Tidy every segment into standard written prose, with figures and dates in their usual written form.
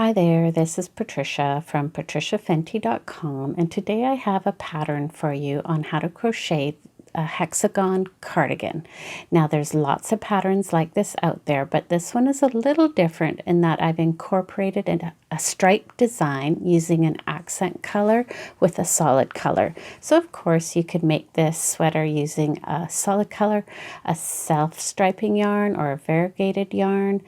Hi there, this is Patricia from patriciafenty.com, and today I have a pattern for you on how to crochet a hexagon cardigan. Now there's lots of patterns like this out there, but this one is a little different in that I've incorporated a striped design using an accent color with a solid color. So of course you could make this sweater using a solid color, a self-striping yarn, or a variegated yarn.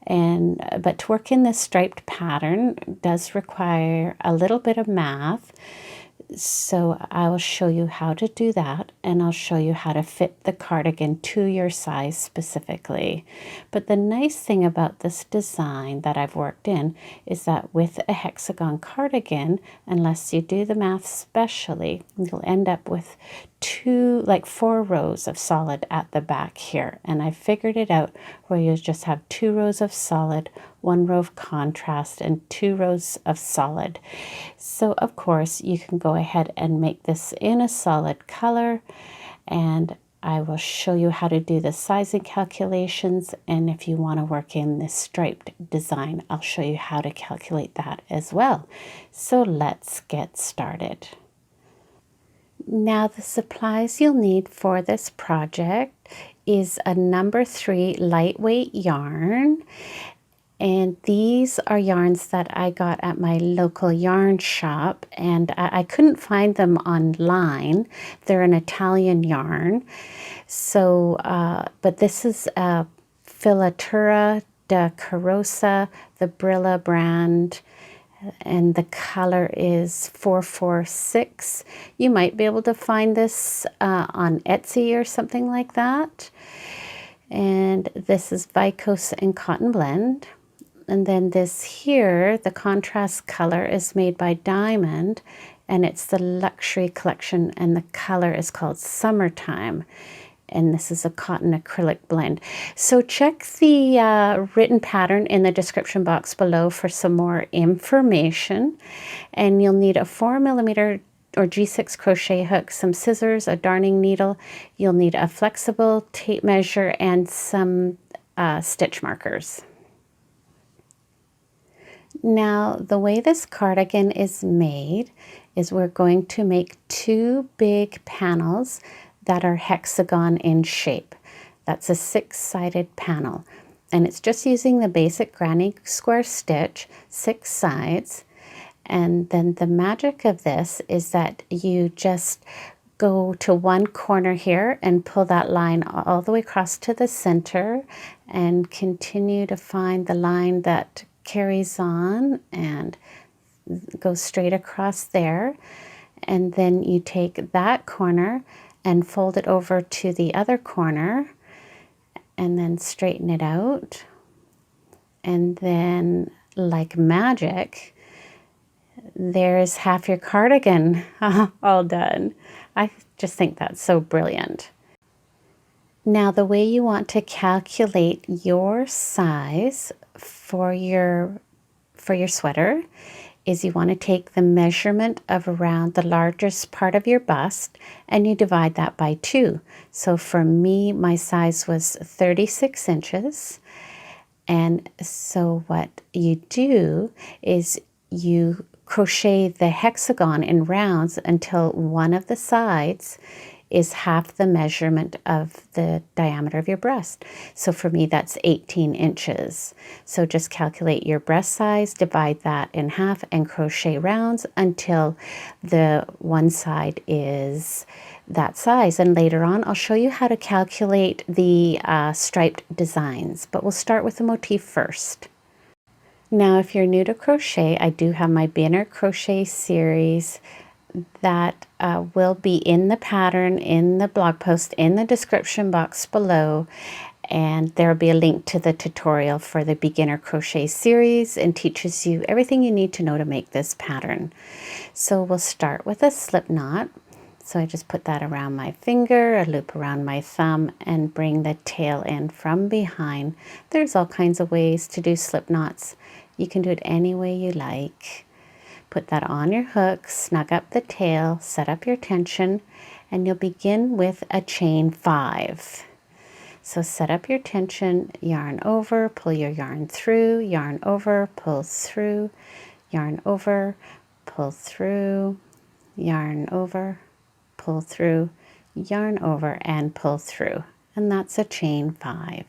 But to work in this striped pattern does require a little bit of math. So I will show you how to do that, and I'll show you how to fit the cardigan to your size specifically. But the nice thing about this design that I've worked in is that with a hexagon cardigan, unless you do the math specially, you'll end up with four rows of solid at the back here. And I figured it out where you just have 2 rows of solid, 1 row of contrast, and 2 rows of solid. So of course you can go ahead and make this in a solid color, and I will show you how to do the sizing calculations, and if you want to work in this striped design, I'll show you how to calculate that as well. So let's get started. Now the supplies you'll need for this project is a number 3 lightweight yarn, and these are yarns that I got at my local yarn shop, and I couldn't find them online. They're an Italian yarn. So, but this is a Filatura da Carosa, the Brilla brand, and the color is 446. You might be able to find this on Etsy or something like that. And this is Viscose and Cotton Blend. And then this here, the contrast color is made by Diamond, and it's the Luxury Collection, and the color is called Summertime. And this is a cotton acrylic blend. So check the written pattern in the description box below for some more information. And you'll need a 4mm or G6 crochet hook, some scissors, a darning needle. You'll need a flexible tape measure and some stitch markers. Now the way this cardigan is made is we're going to make 2 big panels that are hexagon in shape. That's a 6-sided panel, and it's just using the basic granny square stitch, 6 sides. And then the magic of this is that you just go to one corner here and pull that line all the way across to the center, and continue to find the line that carries on and goes straight across there. And then you take that corner and fold it over to the other corner, and then straighten it out. And then, like magic, there's half your cardigan all done. I just think that's so brilliant. Now the way you want to calculate your size for your sweater is you want to take the measurement of around the largest part of your bust, and you divide that by 2. So for me, my size was 36 inches. And so what you do is you crochet the hexagon in rounds until one of the sides is half the measurement of the diameter of your breast. So for me, that's 18 inches. So just calculate your breast size, divide that in half, and crochet rounds until the one side is that size. And later on, I'll show you how to calculate the striped designs, but we'll start with the motif first. Now, if you're new to crochet, I do have my beginner crochet series that will be in the pattern, in the blog post, in the description box below, and there will be a link to the tutorial for the beginner crochet series, and teaches you everything you need to know to make this pattern. So we'll start with a slip knot. So I just put that around my finger, a loop around my thumb, and bring the tail in from behind. There's all kinds of ways to do slip knots. You can do it any way you like. Put that on your hook, snug up the tail, set up your tension, and you'll begin with a chain 5. So set up your tension, yarn over, pull your yarn through, yarn over, pull through, yarn over, pull through, yarn over, pull through, yarn over, and pull through. And that's a chain 5.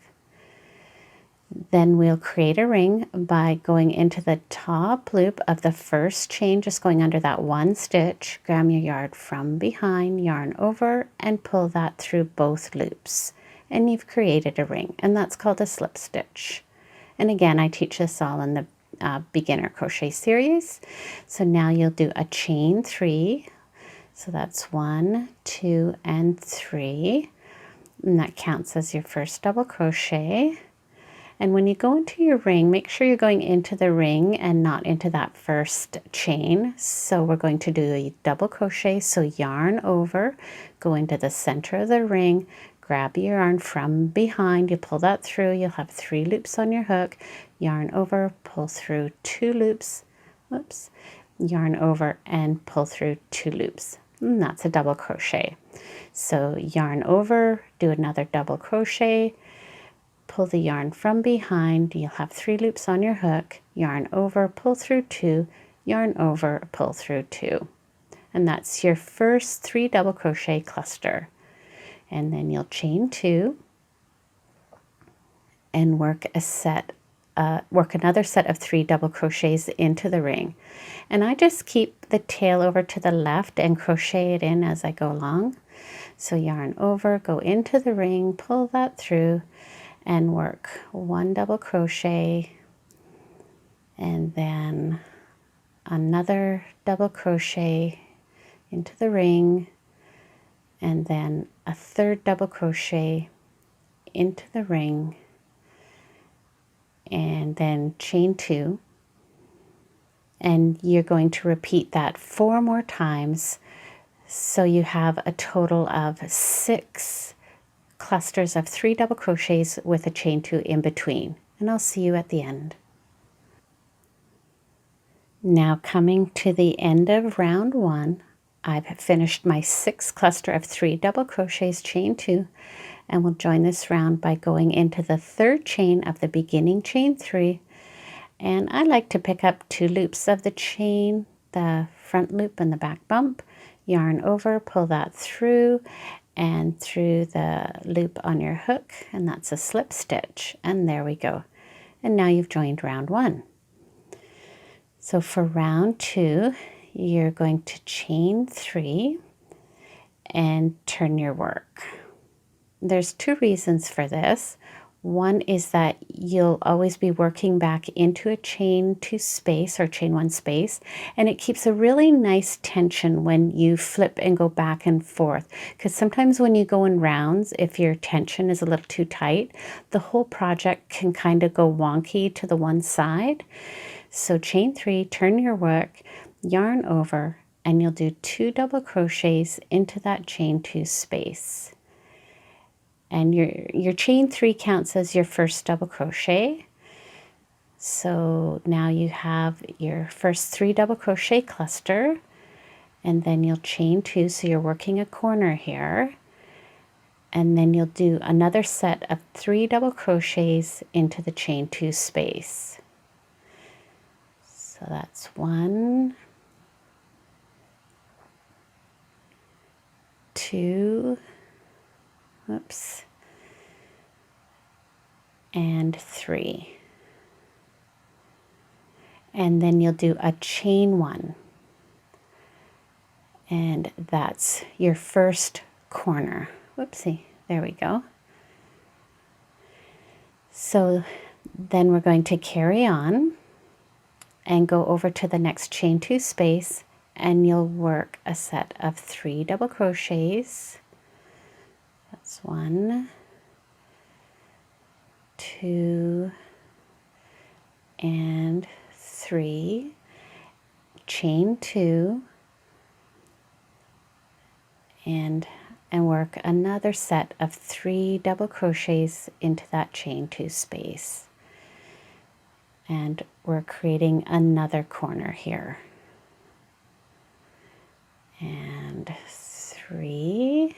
Then we'll create a ring by going into the top loop of the first chain, just going under that one stitch, grab your yarn from behind, yarn over, and pull that through both loops. And you've created a ring, and that's called a slip stitch. And again, I teach this all in the beginner crochet series. So now you'll do a chain 3. So that's 1, 2, and 3. And that counts as your first double crochet. And when you go into your ring, make sure you're going into the ring and not into that first chain. So we're going to do a double crochet. So yarn over, go into the center of the ring, grab your yarn from behind, you pull that through, you'll have 3 loops on your hook, yarn over, pull through 2 loops, whoops, yarn over and pull through 2 loops. And that's a double crochet. So yarn over, do another double crochet, pull the yarn from behind, you'll have 3 loops on your hook, yarn over, pull through 2, yarn over, pull through 2. And that's your first 3 double crochet cluster. And then you'll chain 2 and work another set of 3 double crochets into the ring. And I just keep the tail over to the left and crochet it in as I go along. So yarn over, go into the ring, pull that through, and work 1 double crochet, and then another double crochet into the ring, and then a 3rd double crochet into the ring, and then chain 2. And you're going to repeat that 4 more times, so you have a total of 6 clusters of 3 double crochets with a chain 2 in between. And I'll see you at the end. Now coming to the end of round 1, I've finished my 6th cluster of 3 double crochets, chain 2, and we'll join this round by going into the 3rd chain of the beginning chain 3. And I like to pick up 2 loops of the chain, the front loop and the back bump, yarn over, pull that through, and through the loop on your hook, and that's a slip stitch. And there we go. And now you've joined round 1. So for round 2, you're going to chain 3 and turn your work. There's 2 reasons for this. One is that you'll always be working back into a chain 2 space or chain 1 space, and it keeps a really nice tension when you flip and go back and forth, because sometimes when you go in rounds, if your tension is a little too tight, the whole project can kind of go wonky to the one side. So chain 3, turn your work, yarn over, and you'll do 2 double crochets into that chain 2 space. And your chain 3 counts as your first double crochet. So now you have your first 3 double crochet cluster, and then you'll chain 2, so you're working a corner here. And then you'll do another set of 3 double crochets into the chain 2 space. So that's 1, 2, oops, and 3. And then you'll do a chain 1. And that's your first corner. Whoopsie, there we go. So then we're going to carry on and go over to the next chain 2 space, and you'll work a set of 3 double crochets. That's 1, 2, and 3, chain 2, and work another set of 3 double crochets into that chain 2 space. And we're creating another corner here. And 3,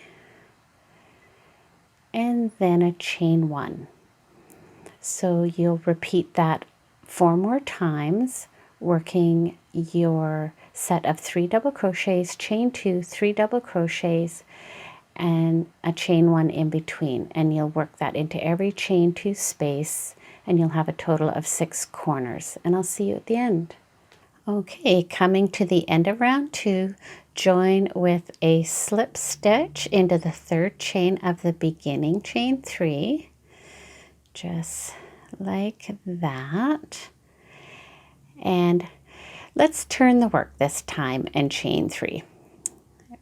and and then a chain 1. So you'll repeat that 4 more times, working your set of 3 double crochets, chain 2, 3 double crochets, and a chain 1 in between, and you'll work that into every chain 2 space, and you'll have a total of 6 corners, and I'll see you at the end. Okay, coming to the end of round 2, join with a slip stitch into the 3rd chain of the beginning chain 3, just like that. And let's turn the work this time and chain 3,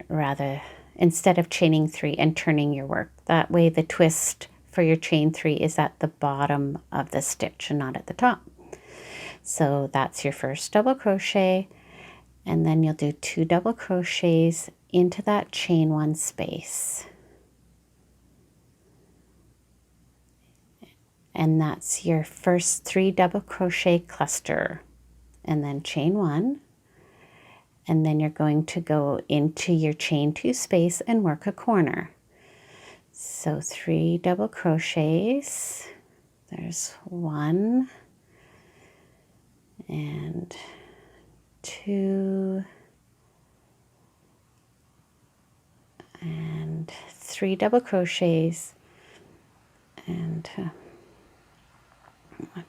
rather instead of chaining 3 and turning your work. That way the twist for your chain 3 is at the bottom of the stitch and not at the top. So that's your first double crochet, and then you'll do 2 double crochets into that chain 1 space. And that's your first 3 double crochet cluster, and then chain 1, and then you're going to go into your chain 2 space and work a corner. So 3 double crochets, there's 1 and 2 and 3 double crochets, and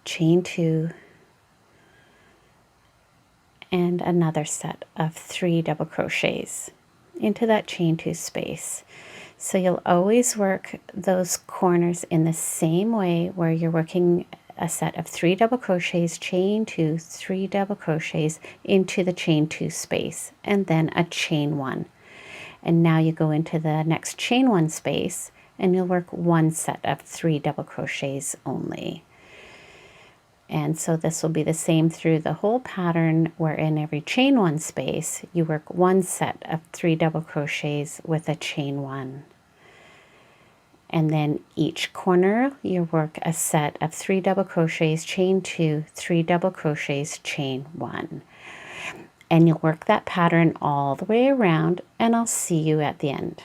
chain 2 and another set of 3 double crochets into that chain 2 space. So you'll always work those corners in the same way, where you're working a set of 3 double crochets, chain 2, 3 double crochets into the chain 2 space, and then a chain 1. And now you go into the next chain 1 space, and you'll work 1 set of 3 double crochets only. And so this will be the same through the whole pattern, where in every chain 1 space you work 1 set of 3 double crochets with a chain 1. And then each corner you work a set of 3 double crochets, chain 2, 3 double crochets, chain 1. And you'll work that pattern all the way around, and I'll see you at the end.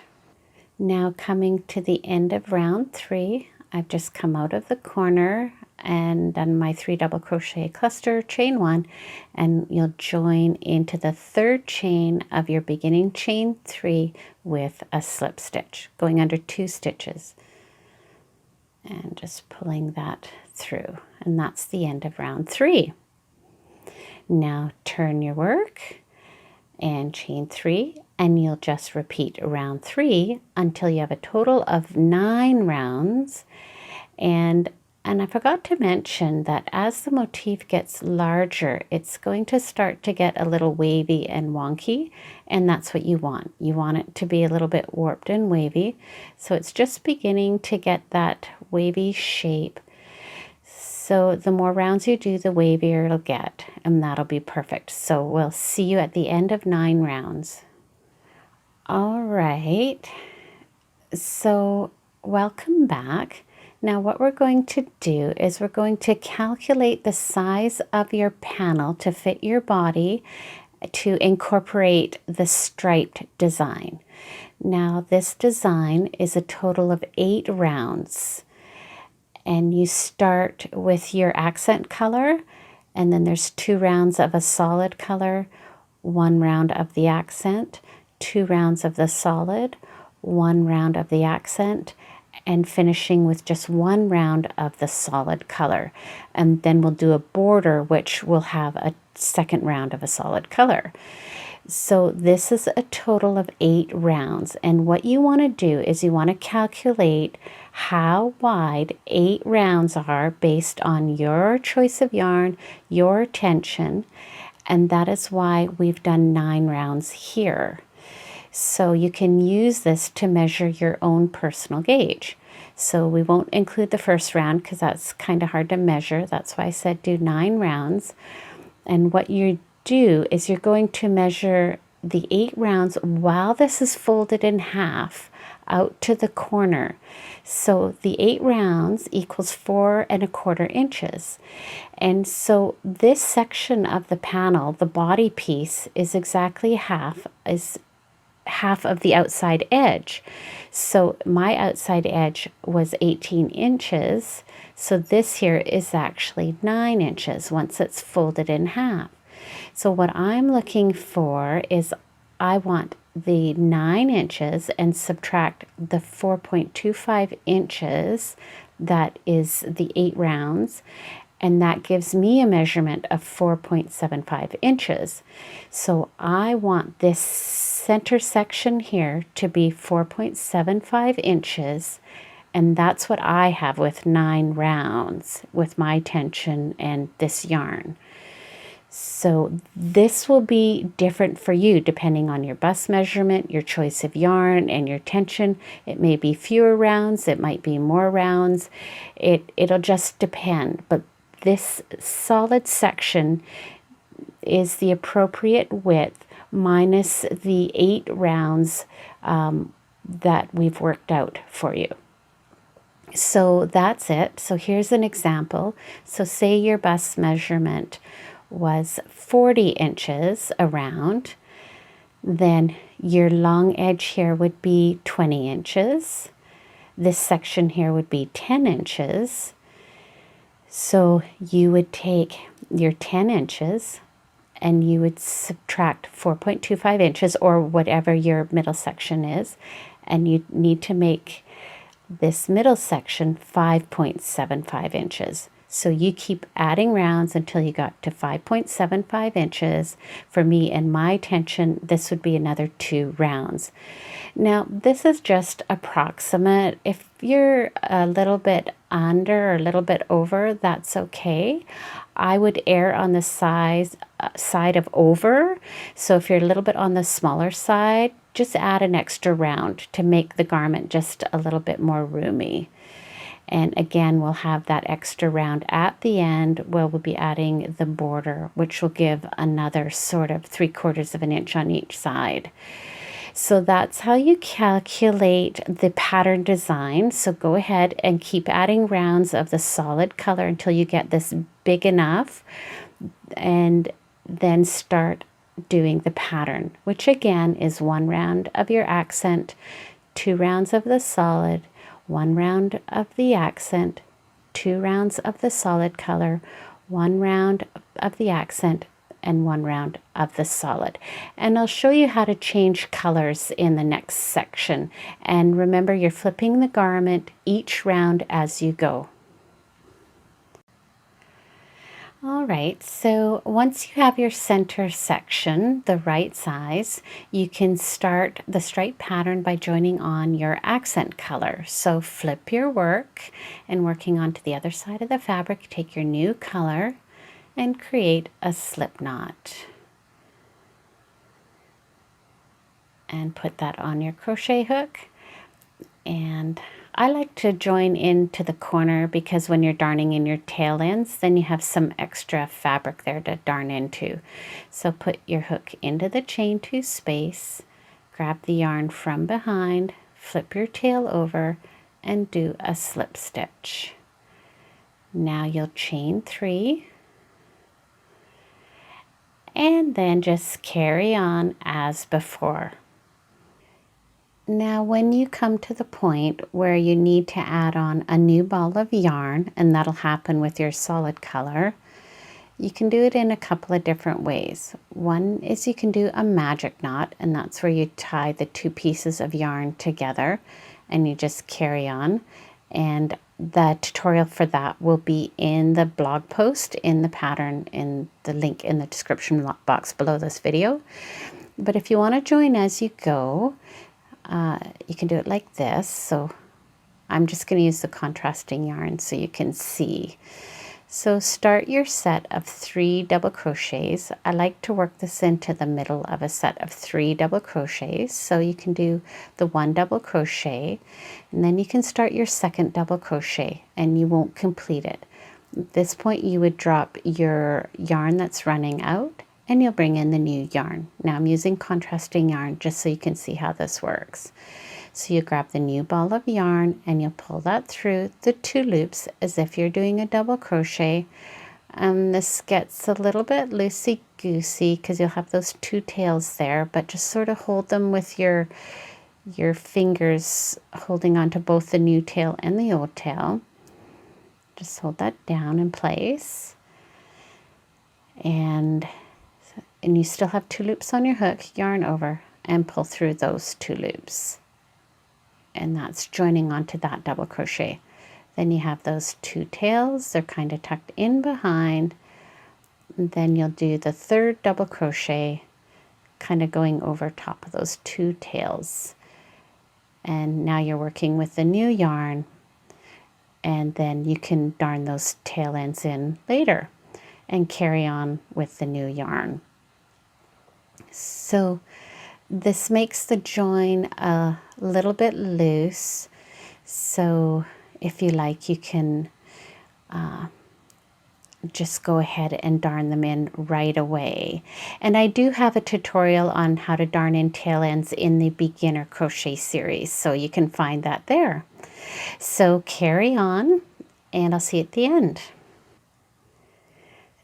Now coming to the end of round 3, I've just come out of the corner and done my 3 double crochet cluster, chain 1, and you'll join into the 3rd chain of your beginning chain 3 with a slip stitch, going under 2 stitches, and just pulling that through, and that's the end of round 3. Now turn your work and chain 3, and you'll just repeat round 3 until you have a total of 9 rounds. And I forgot to mention that as the motif gets larger, it's going to start to get a little wavy and wonky, and that's what you want. You want it to be a little bit warped and wavy. So it's just beginning to get that wavy shape. So the more rounds you do, the wavier it'll get, and that'll be perfect. So we'll see you at the end of 9 rounds. All right, so welcome back. Now what we're going to do is we're going to calculate the size of your panel to fit your body to incorporate the striped design. Now this design is a total of 8 rounds, and you start with your accent color, and then there's 2 rounds of a solid color, 1 round of the accent, 2 rounds of the solid, 1 round of the accent, and finishing with just 1 round of the solid color. And then we'll do a border, which will have a 2nd round of a solid color. So this is a total of 8 rounds. And what you want to do is you want to calculate how wide 8 rounds are based on your choice of yarn, your tension, and that is why we've done 9 rounds here. So you can use this to measure your own personal gauge. So we won't include the first round because that's kind of hard to measure. That's why I said do 9 rounds. And what you do is you're going to measure the 8 rounds while this is folded in half out to the corner. So the 8 rounds equals 4 1/4 inches. And so this section of the panel, the body piece, is exactly half half of the outside edge. So my outside edge was 18 inches. So this here is actually 9 inches once it's folded in half. So what I'm looking for is I want the 9 inches and subtract the 4.25 inches, that is the 8 rounds, and that gives me a measurement of 4.75 inches. So I want this center section here to be 4.75 inches, and that's what I have with 9 rounds with my tension and this yarn. So this will be different for you depending on your bust measurement, your choice of yarn, and your tension. It may be fewer rounds, it might be more rounds. It'll just depend, but this solid section is the appropriate width minus the 8 rounds that we've worked out for you. So that's it. So here's an example. So say your bust measurement was 40 inches around, then your long edge here would be 20 inches. This section here would be 10 inches. So you would take your 10 inches and you would subtract 4.25 inches or whatever your middle section is, and you need to make this middle section 5.75 inches. So you keep adding rounds until you got to 5.75 inches. For me and my tension, this would be another 2 rounds. Now, this is just approximate. If you're a little bit under or a little bit over, that's okay. I would err on the side of over. So if you're a little bit on the smaller side, just add an extra round to make the garment just a little bit more roomy. And again, we'll have that extra round at the end where we'll be adding the border, which will give another sort of 3/4 of an inch on each side. So that's how you calculate the pattern design. So go ahead and keep adding rounds of the solid color until you get this big enough, and then start doing the pattern, which again is 1 round of your accent, 2 rounds of the solid, 1 round of the accent, 2 rounds of the solid color, 1 round of the accent, and 1 round of the solid. And I'll show you how to change colors in the next section. And remember, you're flipping the garment each round as you go. All right, so once you have your center section the right size, you can start the stripe pattern by joining on your accent color. So flip your work, and working onto the other side of the fabric, take your new color and create a slip knot. And put that on your crochet hook. And I like to join into the corner because when you're darning in your tail ends, then you have some extra fabric there to darn into. So put your hook into the chain 2 space, grab the yarn from behind, flip your tail over, and do a slip stitch. Now you'll chain 3, and then just carry on as before. Now when you come to the point where you need to add on a new ball of yarn, and that'll happen with your solid color, you can do it in a couple of different ways. One is you can do a magic knot, and that's where you tie the 2 pieces of yarn together and you just carry on. And the tutorial for that will be in the blog post in the pattern, in the link in the description box below this video. But if you want to join as you go, you can do it like this. So I'm just going to use the contrasting yarn so you can see. So start your set of 3 double crochets. I like to work this into the middle of a set of 3 double crochets. So you can do the 1 double crochet, and then you can start your 2nd double crochet, and you won't complete it. At this point you would drop your yarn that's running out, and you'll bring in the new yarn. Now I'm using contrasting yarn just so you can see how this works. So you grab the new ball of yarn and you'll pull that through the 2 loops as if you're doing a double crochet, This gets a little bit loosey-goosey because you'll have those two tails there, but just sort of hold them with your fingers holding onto both the new tail and the old tail. Just hold that down in place. And you still have 2 loops on your hook, yarn over and pull through those 2 loops. And that's joining onto that double crochet. Then you have those 2 tails, they're kind of tucked in behind. And then you'll do the 3rd double crochet, kind of going over top of those 2 tails. And now you're working with the new yarn, and then you can darn those tail ends in later and carry on with the new yarn. So this makes the join a little bit loose, so if you like, you can just go ahead and darn them in right away. And I do have a tutorial on how to darn in tail ends in the beginner crochet series, so you can find that there. So carry on, and I'll see you at the end.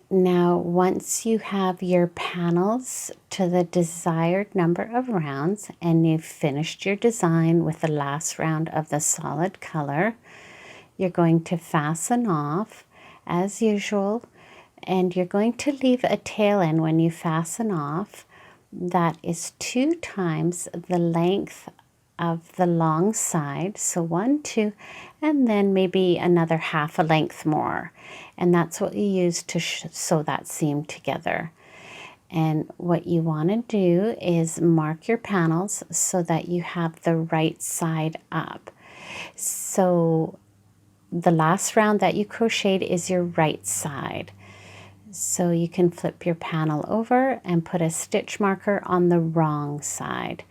Now, once you have your panels to the desired number of rounds and you've finished your design with the last round of the solid color, you're going to fasten off as usual, and you're going to leave a tail end when you fasten off that is 2 times the length of the long side. So 1, 2, and then maybe another half a length more. And that's what you use to sew that seam together. And what you want to do is mark your panels so that you have the right side up. So the last round that you crocheted is your right side. So you can flip your panel over and put a stitch marker on the wrong side,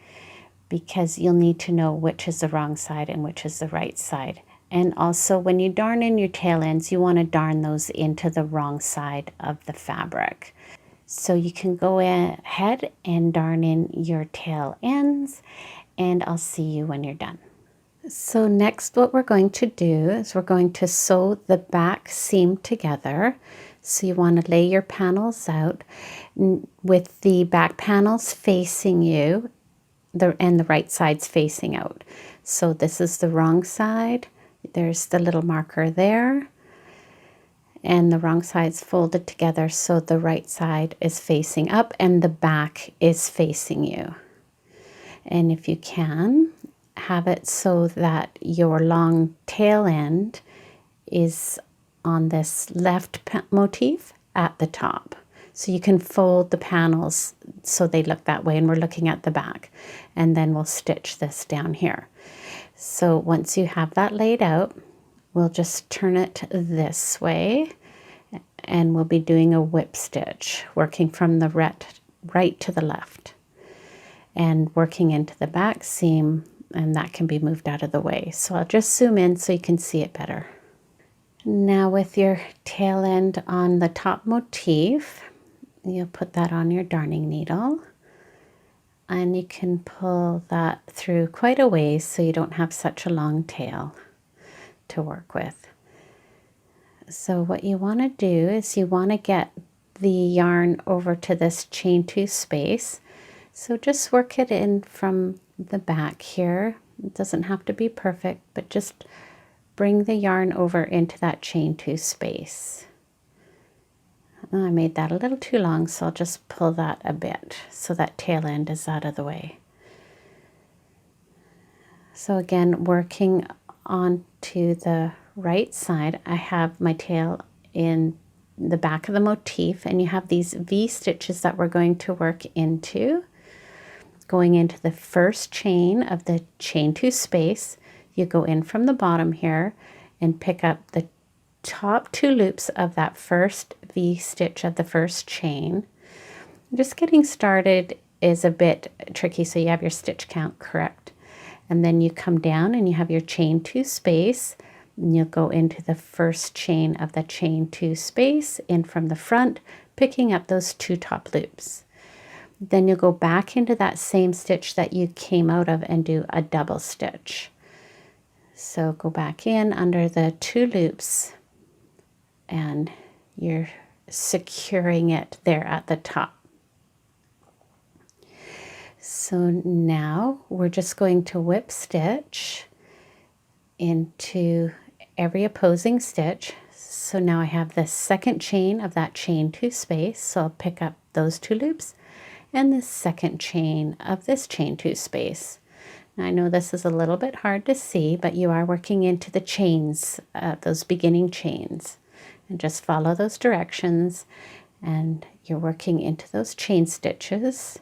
because you'll need to know which is the wrong side and which is the right side. And also when you darn in your tail ends, you want to darn those into the wrong side of the fabric. So you can go ahead and darn in your tail ends, and I'll see you when you're done. So next what we're going to do is we're going to sew the back seam together. So you want to lay your panels out with the back panels facing you and the right side's facing out. So this is the wrong side. There's the little marker there. And the wrong side's folded together, so the right side is facing up and the back is facing you. And if you can, have it so that your long tail end is on this left motif at the top. So you can fold the panels so they look that way, and we're looking at the back. And then we'll stitch this down here. So once you have that laid out, we'll just turn it this way, and we'll be doing a whip stitch, working from the right to the left and working into the back seam, and that can be moved out of the way. So I'll just zoom in so you can see it better. Now with your tail end on the top motif, you'll put that on your darning needle, and you can pull that through quite a ways so you don't have such a long tail to work with. So what you want to do is you want to get the yarn over to this chain 2 space. So just work it in from the back here. It doesn't have to be perfect, but just bring the yarn over into that chain 2 space. I made that a little too long, so I'll just pull that a bit so that tail end is out of the way. So again, working onto the right side, I have my tail in the back of the motif, and you have these V stitches that we're going to work into. Going into the first chain of the chain 2 space, you go in from the bottom here and pick up the top 2 loops of that first V stitch of the first chain. Just getting started is a bit tricky, so you have your stitch count correct. And then you come down and you have your chain 2 space, and you'll go into the first chain of the chain 2 space in from the front, picking up those 2 top loops. Then you'll go back into that same stitch that you came out of and do a double stitch. So go back in under the 2 loops, and you're securing it there at the top. So now we're just going to whip stitch into every opposing stitch. So now I have the second chain of that chain 2 space, so I'll pick up those 2 loops and the second chain of this chain 2 space. Now I know this is a little bit hard to see, but you are working into the chains, those beginning chains, and just follow those directions and you're working into those chain stitches.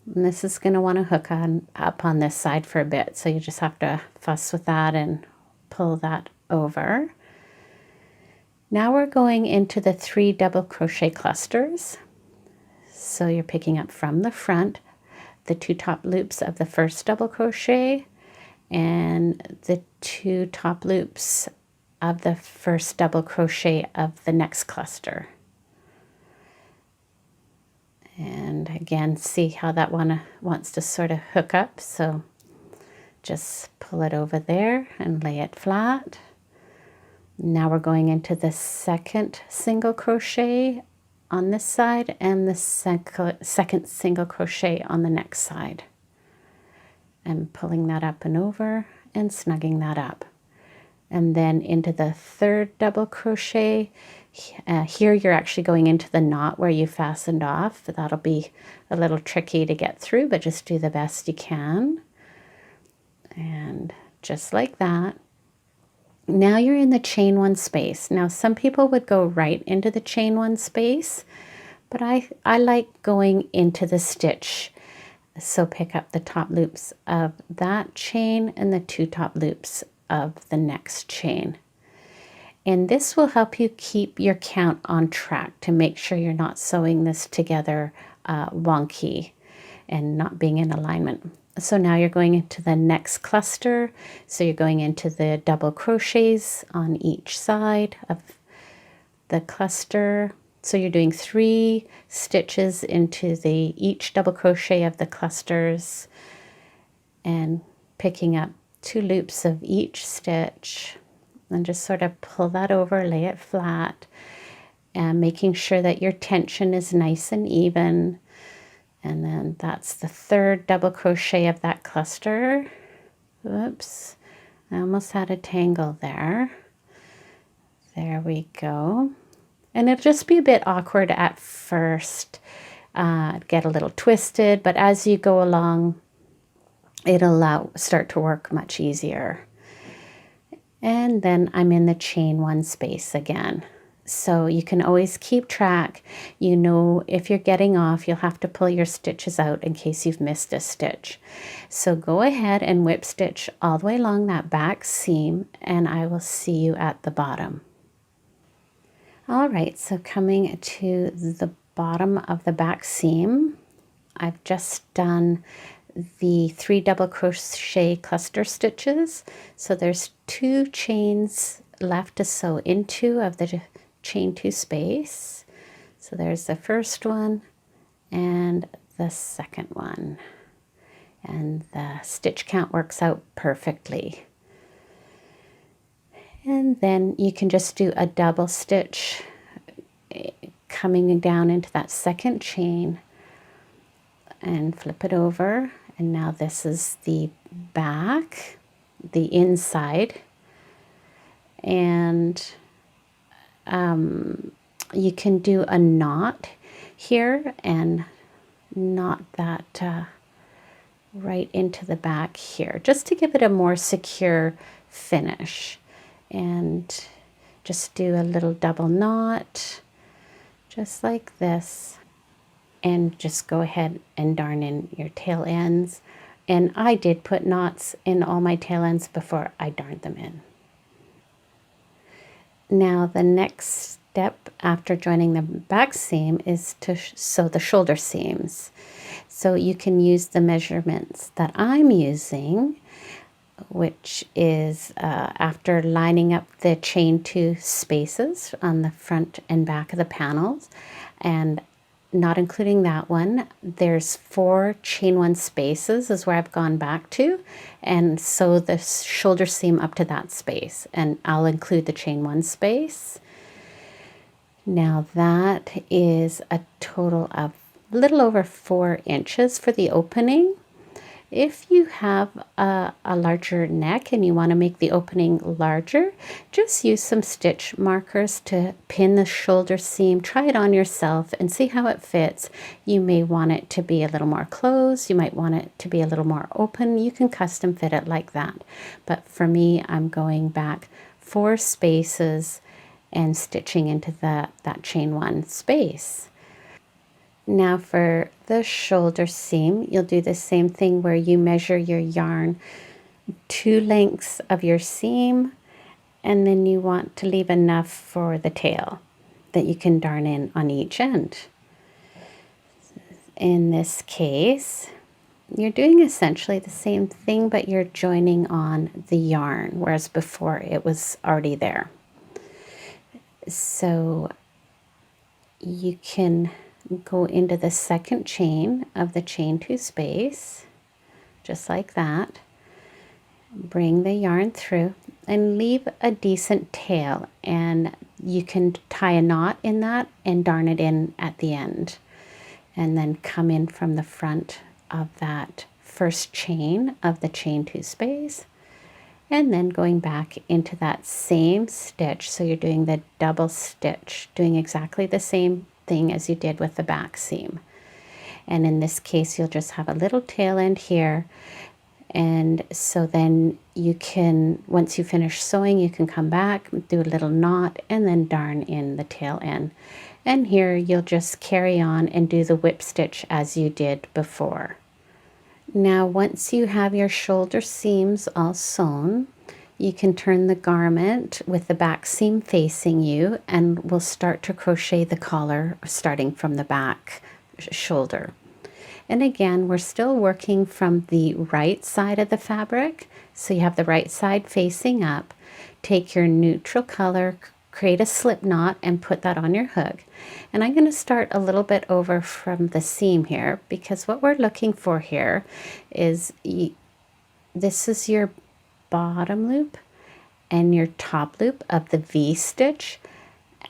And this is going to want to hook up on this side for a bit, so you just have to fuss with that and pull that over. Now we're going into the 3 double crochet clusters. So you're picking up from the front the 2 top loops of the first double crochet and the 2 top loops of the first double crochet of the next cluster. And again, see how that one wants to sort of hook up, so just pull it over there and lay it flat. Now we're going into the second single crochet on this side and the second single crochet on the next side, and pulling that up and over and snugging that up. And then into the third double crochet. Here you're actually going into the knot where you fastened off. That'll be a little tricky to get through, but just do the best you can. And just like that. Now you're in the chain 1 space. Now some people would go right into the chain 1 space, but I like going into the stitch. So pick up the top loops of that chain and the 2 top loops of the next chain. And this will help you keep your count on track to make sure you're not sewing this together wonky and not being in alignment. So now you're going into the next cluster. So you're going into the double crochets on each side of the cluster. So you're doing 3 stitches into each double crochet of the clusters and picking up 2 loops of each stitch, and just sort of pull that over, lay it flat, and making sure that your tension is nice and even. And then that's the third double crochet of that cluster. Oops, I almost had a tangle there. There we go. And it'll just be a bit awkward at first, get a little twisted, but as you go along, it'll start to work much easier. And then I'm in the chain 1 space again. So you can always keep track. You know, if you're getting off, you'll have to pull your stitches out in case you've missed a stitch. So go ahead and whip stitch all the way along that back seam, and I will see you at the bottom. All right, so coming to the bottom of the back seam, I've just done the 3 double crochet cluster stitches. So there's 2 chains left to sew into of the chain 2 space. So there's the first one and the second one, and the stitch count works out perfectly. And then you can just do a double stitch coming down into that second chain and flip it over. And now this is the back, the inside, and you can do a knot here and knot that right into the back here, just to give it a more secure finish. And just do a little double knot, just like this. And just go ahead and darn in your tail ends. And I did put knots in all my tail ends before I darned them in. Now the next step after joining the back seam is to sew the shoulder seams. So you can use the measurements that I'm using, which is after lining up the chain 2 spaces on the front and back of the panels, and not including that one, there's 4 chain 1 spaces is where I've gone back to, and sew the shoulder seam up to that space, and I'll include the chain 1 space. Now that is a total of a little over 4 inches for the opening. If you have a larger neck and you want to make the opening larger, just use some stitch markers to pin the shoulder seam. Try it on yourself and see how it fits. You may want it to be a little more closed. You might want it to be a little more open. You can custom fit it like that. But for me, I'm going back 4 spaces and stitching into that chain 1 space. Now for the shoulder seam, you'll do the same thing where you measure your yarn 2 lengths of your seam, and then you want to leave enough for the tail that you can darn in on each end. In this case, you're doing essentially the same thing, but you're joining on the yarn, whereas before it was already there. So you can go into the second chain of the chain 2 space, just like that. Bring the yarn through and leave a decent tail, and you can tie a knot in that and darn it in at the end, and then come in from the front of that first chain of the chain 2 space, and then going back into that same stitch. So you're doing the double stitch, doing exactly the same thing as you did with the back seam. And in this case, you'll just have a little tail end here. And so then you can, once you finish sewing, you can come back, do a little knot, and then darn in the tail end. And here you'll just carry on and do the whip stitch as you did before. Now, once you have your shoulder seams all sewn, you can turn the garment with the back seam facing you, and we'll start to crochet the collar starting from the back shoulder. And again, we're still working from the right side of the fabric. So you have the right side facing up. Take your neutral color, create a slip knot, and put that on your hook. And I'm going to start a little bit over from the seam here, because what we're looking for here is this is your bottom loop and your top loop of the V stitch,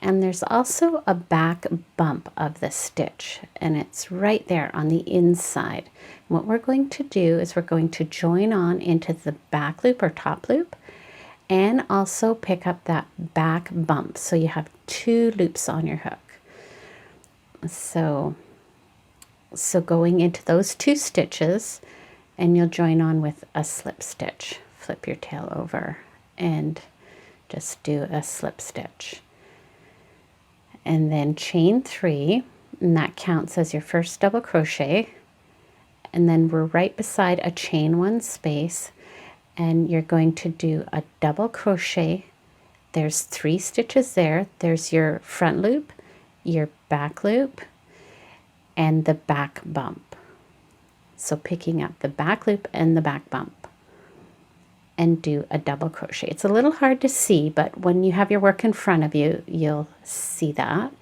and there's also a back bump of the stitch, and it's right there on the inside. What we're going to do is we're going to join on into the back loop or top loop, and also pick up that back bump, so you have 2 loops on your hook. So going into those 2 stitches, and you'll join on with a slip stitch. Flip your tail over and just do a slip stitch, and then chain 3, and that counts as your first double crochet. And then we're right beside a chain 1 space, and you're going to do a double crochet. There's 3 stitches there. There's your front loop, your back loop, and the back bump. So picking up the back loop and the back bump, and do a double crochet. It's a little hard to see, but when you have your work in front of you, you'll see that.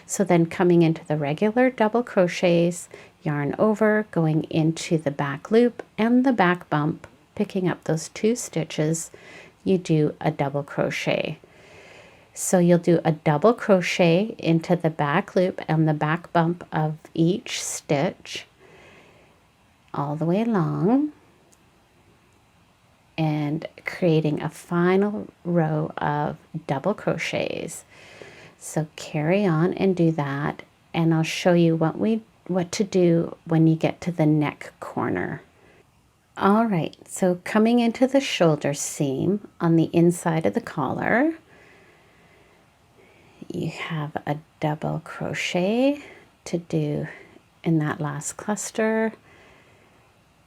So then coming into the regular double crochets, yarn over, going into the back loop and the back bump, picking up those 2 stitches, you do a double crochet. So you'll do a double crochet into the back loop and the back bump of each stitch all the way along, and creating a final row of double crochets. So carry on and do that, and I'll show you what to do when you get to the neck corner. All right, so coming into the shoulder seam on the inside of the collar, you have a double crochet to do in that last cluster.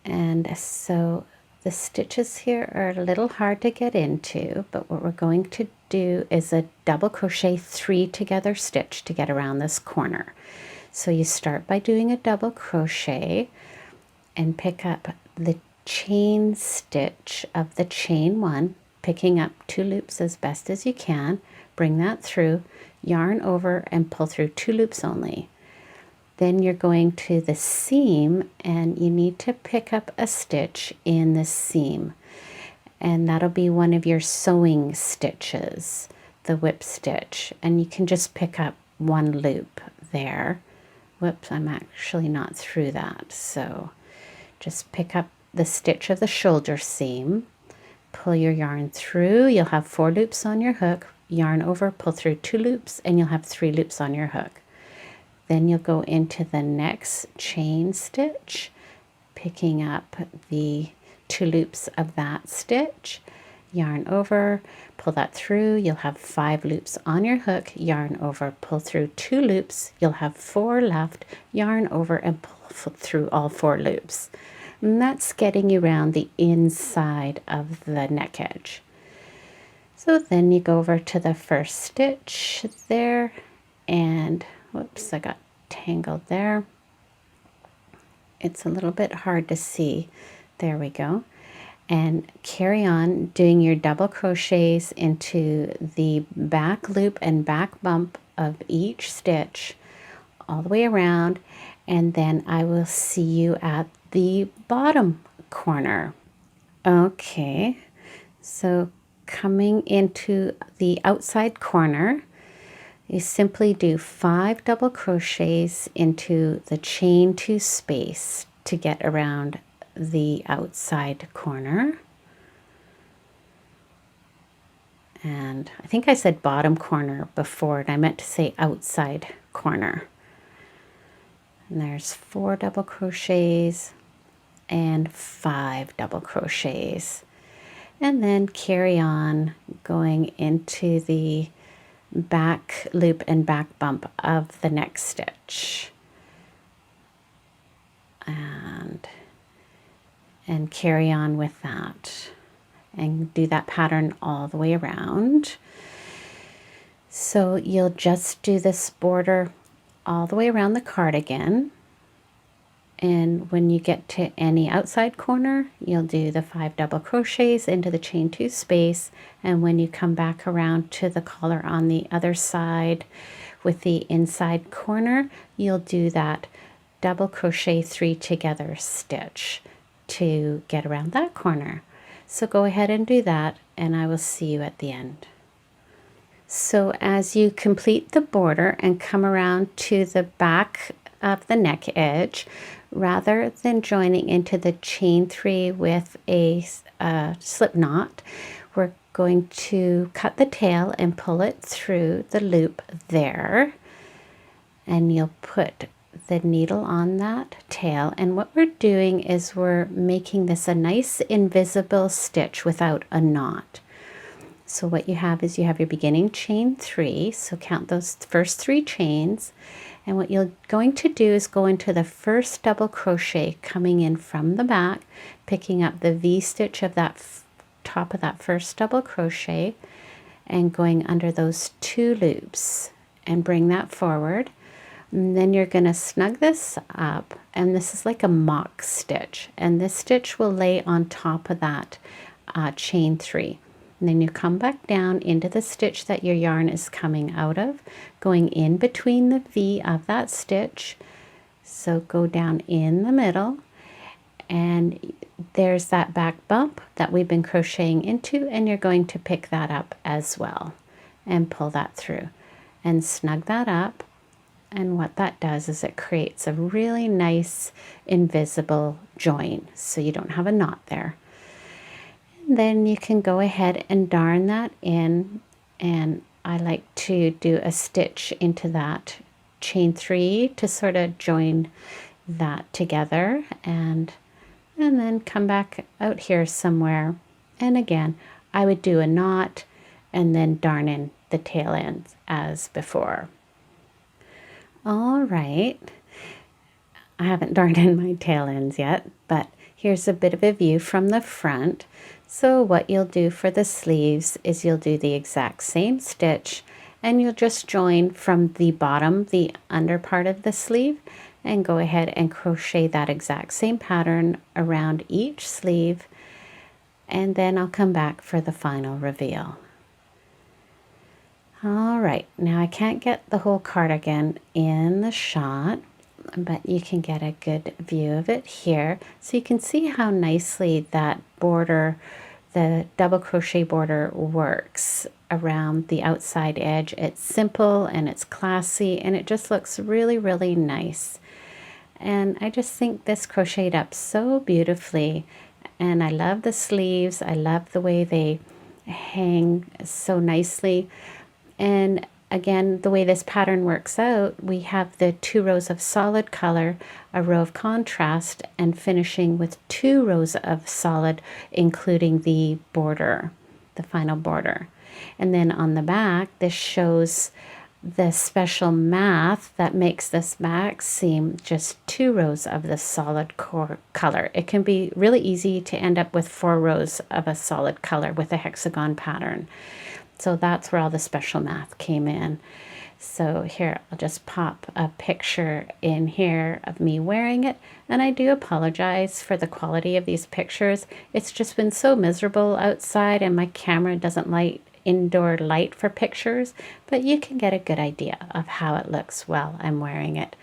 And so the stitches here are a little hard to get into, but what we're going to do is a double crochet 3 together stitch to get around this corner. So you start by doing a double crochet and pick up the chain stitch of the chain 1, picking up 2 loops as best as you can, bring that through, yarn over, and pull through 2 loops only. Then you're going to the seam, and you need to pick up a stitch in the seam, and that'll be one of your sewing stitches, the whip stitch, and you can just pick up one loop there. Whoops, I'm actually not through that. So just pick up the stitch of the shoulder seam, pull your yarn through, you'll have 4 loops on your hook, yarn over, pull through 2 loops, and you'll have 3 loops on your hook. Then you'll go into the next chain stitch, picking up the 2 loops of that stitch, yarn over, pull that through, you'll have 5 loops on your hook, yarn over, pull through 2 loops, you'll have 4 left, yarn over and pull through all 4 loops. And that's getting you around the inside of the neck edge. So then you go over to the first stitch there, and whoops, I got tangled there. It's a little bit hard to see. There we go. And carry on doing your double crochets into the back loop and back bump of each stitch all the way around, and then I will see you at the bottom corner. Okay, so coming into the outside corner, you simply do 5 double crochets into the chain 2 space to get around the outside corner. And I think I said bottom corner before, and I meant to say outside corner. And there's 4 double crochets and 5 double crochets. And then carry on going into the back loop and back bump of the next stitch. And carry on with that. And do that pattern all the way around. So you'll just do this border all the way around the cardigan, and when you get to any outside corner, you'll do the 5 double crochets into the chain 2 space, and when you come back around to the collar on the other side with the inside corner, you'll do that double crochet 3 together stitch to get around that corner. So go ahead and do that, and I will see you at the end. So as you complete the border and come around to the back of the neck edge, rather than joining into the chain 3 with a slip knot, we're going to cut the tail and pull it through the loop there, and you'll put the needle on that tail. And what we're doing is we're making this a nice invisible stitch without a knot. So what you have is you have your beginning chain 3, so count those first 3 chains, and what you're going to do is go into the first double crochet coming in from the back, picking up the V stitch of that top of that first double crochet and going under those 2 loops and bring that forward. And then you're going to snug this up, and this is like a mock stitch, and this stitch will lay on top of that chain 3. And then you come back down into the stitch that your yarn is coming out of, going in between the V of that stitch. So go down in the middle, and there's that back bump that we've been crocheting into, and you're going to pick that up as well and pull that through and snug that up. And what that does is it creates a really nice invisible join, so you don't have a knot there. Then you can go ahead and darn that in, and I like to do a stitch into that chain 3 to sort of join that together, and then come back out here somewhere, and again I would do a knot and then darn in the tail ends as before. All right, I haven't darned in my tail ends yet, but here's a bit of a view from the front. So what you'll do for the sleeves is you'll do the exact same stitch, and you'll just join from the bottom, the under part of the sleeve, and go ahead and crochet that exact same pattern around each sleeve, and then I'll come back for the final reveal. All right, now I can't get the whole cardigan in the shot, but you can get a good view of it here. So you can see how nicely that border the double crochet border works around the outside edge. It's simple and it's classy and it just looks really, really nice. And I just think this crocheted up so beautifully. And I love the sleeves. I love the way they hang so nicely. And again, the way this pattern works out, we have the 2 rows of solid color, a row of contrast, and finishing with 2 rows of solid, including the border, the final border. And then on the back, this shows the special math that makes this back seam just 2 rows of the solid core color. It can be really easy to end up with 4 rows of a solid color with a hexagon pattern. So that's where all the special math came in. So here, I'll just pop a picture in here of me wearing it. And I do apologize for the quality of these pictures. It's just been so miserable outside and my camera doesn't like indoor light for pictures, but you can get a good idea of how it looks while I'm wearing it.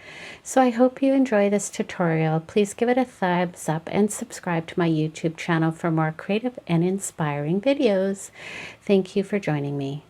So I hope you enjoy this tutorial. Please give it a thumbs up and subscribe to my YouTube channel for more creative and inspiring videos. Thank you for joining me.